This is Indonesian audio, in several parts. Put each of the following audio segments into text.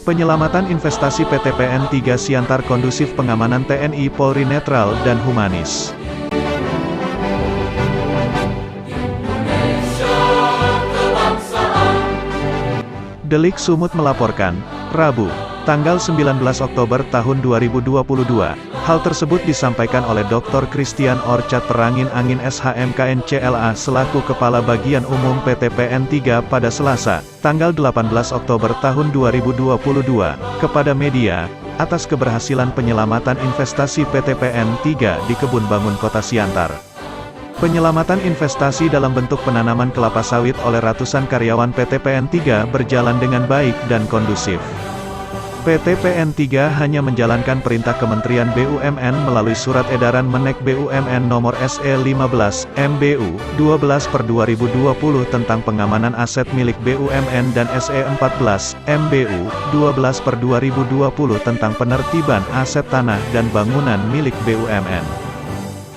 Penyelamatan investasi PTPN 3 Siantar kondusif pengamanan TNI Polri netral dan humanis. Delik Sumut melaporkan, Rabu, tanggal 19 Oktober tahun 2022, hal tersebut disampaikan oleh Dr. Christian Orchard Perangin Angin SHMKNCLA selaku Kepala Bagian Umum PTPN 3 pada Selasa, tanggal 18 Oktober tahun 2022, kepada media, atas keberhasilan penyelamatan investasi PTPN 3 di Kebun Bangun Kota Siantar. Penyelamatan investasi dalam bentuk penanaman kelapa sawit oleh ratusan karyawan PTPN 3 berjalan dengan baik dan kondusif. PTPN 3 hanya menjalankan perintah Kementerian BUMN melalui Surat Edaran Menek BUMN Nomor SE 15, MBU, 12/2020 tentang pengamanan aset milik BUMN dan SE 14, MBU, 12/2020 tentang penertiban aset tanah dan bangunan milik BUMN.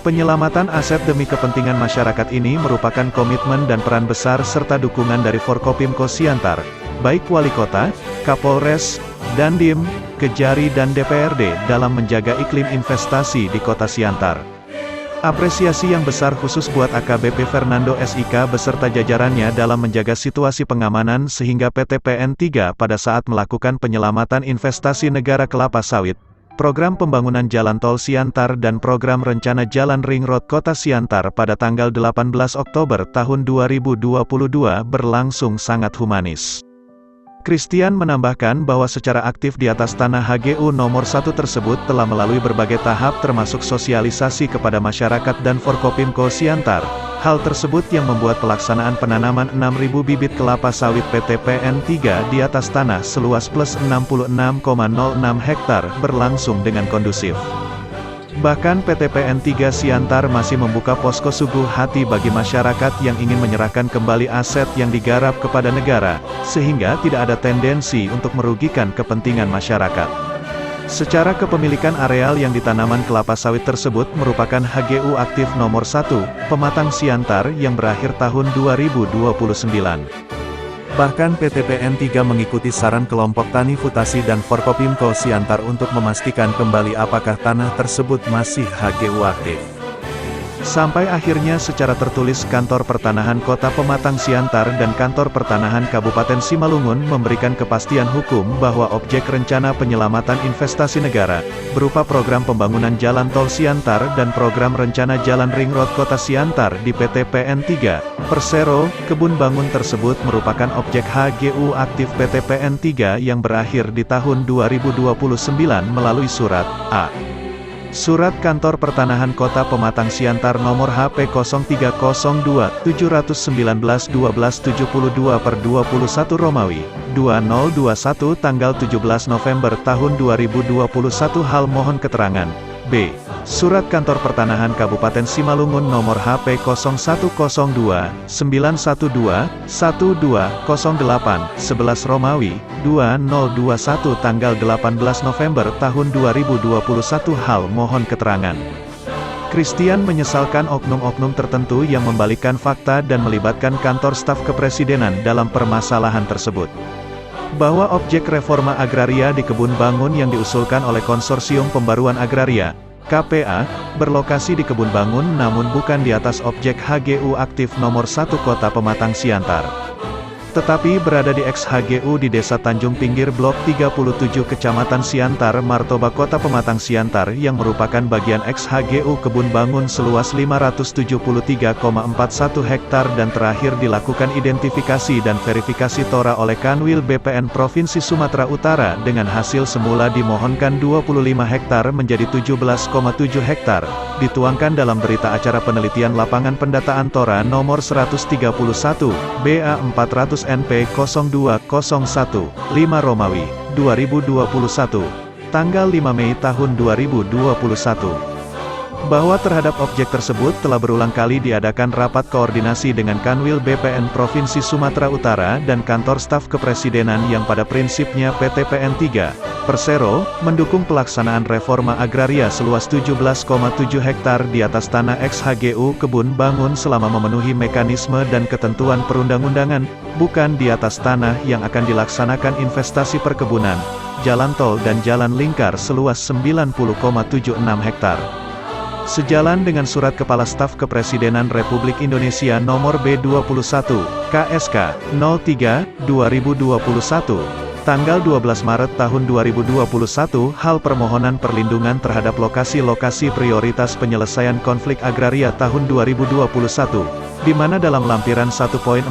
Penyelamatan aset demi kepentingan masyarakat ini merupakan komitmen dan peran besar serta dukungan dari Forkopimko Siantar, baik Wali Kota, Kapolres, Dandim, Kejari dan DPRD dalam menjaga iklim investasi di Kota Siantar. Apresiasi yang besar khusus buat AKBP Fernando SIK beserta jajarannya dalam menjaga situasi pengamanan sehingga PTPN 3 pada saat melakukan penyelamatan investasi negara kelapa sawit, program pembangunan Jalan Tol Siantar dan program rencana Jalan Ring Road Kota Siantar pada tanggal 18 Oktober tahun 2022 berlangsung sangat humanis. Christian menambahkan bahwa secara aktif di atas tanah HGU nomor 1 tersebut telah melalui berbagai tahap termasuk sosialisasi kepada masyarakat dan Forkopimko Siantar. Hal tersebut yang membuat pelaksanaan penanaman 6.000 bibit kelapa sawit PTPN 3 di atas tanah seluas plus 66,06 hektar berlangsung dengan kondusif. Bahkan PTPN 3 Siantar masih membuka posko suguh hati bagi masyarakat yang ingin menyerahkan kembali aset yang digarap kepada negara, sehingga tidak ada tendensi untuk merugikan kepentingan masyarakat. Secara kepemilikan areal yang ditanaman kelapa sawit tersebut merupakan HGU aktif nomor 1, Pematang Siantar yang berakhir tahun 2029. Bahkan PTPN 3 mengikuti saran kelompok Tani Futasi dan Forkopimko Siantar untuk memastikan kembali apakah tanah tersebut masih HGU aktif. Sampai akhirnya secara tertulis Kantor Pertanahan Kota Pematang Siantar dan Kantor Pertanahan Kabupaten Simalungun memberikan kepastian hukum bahwa objek rencana penyelamatan investasi negara, berupa program pembangunan Jalan Tol Siantar dan program rencana Jalan Ring Road Kota Siantar di PTPN 3, Persero, Kebun Bangun tersebut merupakan objek HGU aktif PTPN 3 yang berakhir di tahun 2029 melalui Surat A. Surat Kantor Pertanahan Kota Pematang Siantar Nomor HP 0302-719-1272/21 Romawi, 2021 tanggal 17 November tahun 2021. Hal mohon keterangan. B. Surat Kantor Pertanahan Kabupaten Simalungun Nomor HP 0102-912-1208-11 Romawi, 2021 tanggal 18 November tahun 2021. Hal mohon keterangan. Christian menyesalkan oknum-oknum tertentu yang membalikkan fakta dan melibatkan kantor staf kepresidenan dalam permasalahan tersebut. Bahwa objek reforma agraria di Kebun Bangun yang diusulkan oleh Konsorsium Pembaruan Agraria, KPA, berlokasi di Kebun Bangun namun bukan di atas objek HGU aktif nomor 1 Kota Pematang Siantar, tetapi berada di ex-HGU di Desa Tanjung Pinggir Blok 37 Kecamatan Siantar Martoba Kota Pematang Siantar yang merupakan bagian ex-HGU Kebun Bangun seluas 573,41 hektar dan terakhir dilakukan identifikasi dan verifikasi TORA oleh Kanwil BPN Provinsi Sumatera Utara dengan hasil semula dimohonkan 25 hektar menjadi 17,7 hektar, dituangkan dalam berita acara penelitian lapangan pendataan TORA nomor 131, BA 400 NP 0201, 5 Romawi, 2021, tanggal 5 Mei tahun 2021. Bahwa terhadap objek tersebut telah berulang kali diadakan rapat koordinasi dengan Kanwil BPN Provinsi Sumatera Utara dan Kantor Staf Kepresidenan yang pada prinsipnya PTPN 3, Persero, mendukung pelaksanaan reforma agraria seluas 17,7 hektar di atas tanah ex-HGU Kebun Bangun selama memenuhi mekanisme dan ketentuan perundang-undangan, bukan di atas tanah yang akan dilaksanakan investasi perkebunan, jalan tol dan jalan lingkar seluas 90,76 hektar. Sejalan dengan Surat Kepala Staf Kepresidenan Republik Indonesia Nomor B21, KSK, 03/2021, tanggal 12 Maret tahun 2021, hal permohonan perlindungan terhadap lokasi-lokasi prioritas penyelesaian konflik agraria tahun 2021, di mana dalam lampiran 1.14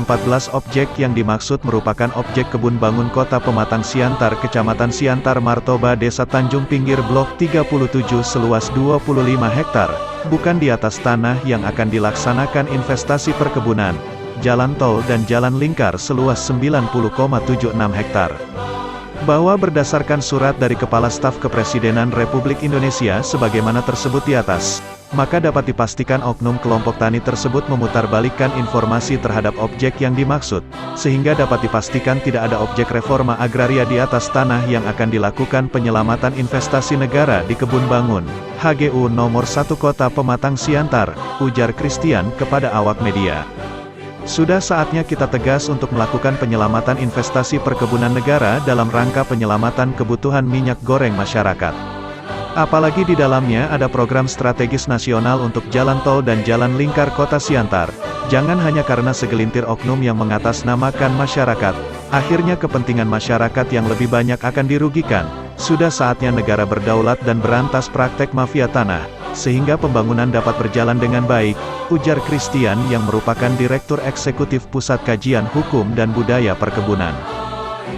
objek yang dimaksud merupakan objek kebun bangun Kota Pematang Siantar, Kecamatan Siantar Martoba, Desa Tanjung Pinggir, Blok 37 seluas 25 hektar, bukan di atas tanah yang akan dilaksanakan investasi perkebunan, jalan tol dan jalan lingkar seluas 90,76 hektar. Bahwa berdasarkan surat dari Kepala Staf Kepresidenan Republik Indonesia sebagaimana tersebut di atas, maka dapat dipastikan oknum kelompok tani tersebut memutarbalikkan informasi terhadap objek yang dimaksud, sehingga dapat dipastikan tidak ada objek reforma agraria di atas tanah yang akan dilakukan penyelamatan investasi negara di kebun bangun, HGU Nomor 1 Kota Pematang Siantar, ujar Christian kepada awak media. Sudah saatnya kita tegas untuk melakukan penyelamatan investasi perkebunan negara dalam rangka penyelamatan kebutuhan minyak goreng masyarakat. Apalagi di dalamnya ada program strategis nasional untuk jalan tol dan jalan lingkar Kota Siantar. Jangan hanya karena segelintir oknum yang mengatasnamakan masyarakat, akhirnya kepentingan masyarakat yang lebih banyak akan dirugikan. Sudah saatnya negara berdaulat dan berantas praktek mafia tanah, sehingga pembangunan dapat berjalan dengan baik, ujar Christian yang merupakan Direktur Eksekutif Pusat Kajian Hukum dan Budaya Perkebunan.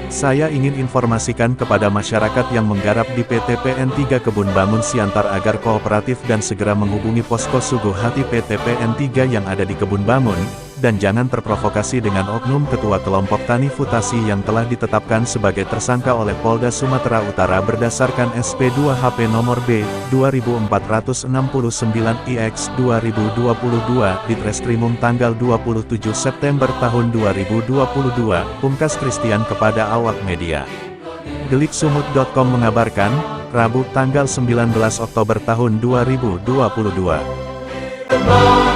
Saya ingin informasikan kepada masyarakat yang menggarap di PT PN3 Kebun Bangun Siantar agar kooperatif dan segera menghubungi posko Sugohati PT PN3 yang ada di Kebun Bangun, dan jangan terprovokasi dengan oknum ketua kelompok tani Futasi yang telah ditetapkan sebagai tersangka oleh Polda Sumatera Utara berdasarkan SP2 HP nomor B 2469IX 2022 di Treskrimum tanggal 27 September tahun 2022, pungkas Christian kepada awak media. Deliksumut.com mengabarkan, Rabu tanggal 19 Oktober tahun 2022.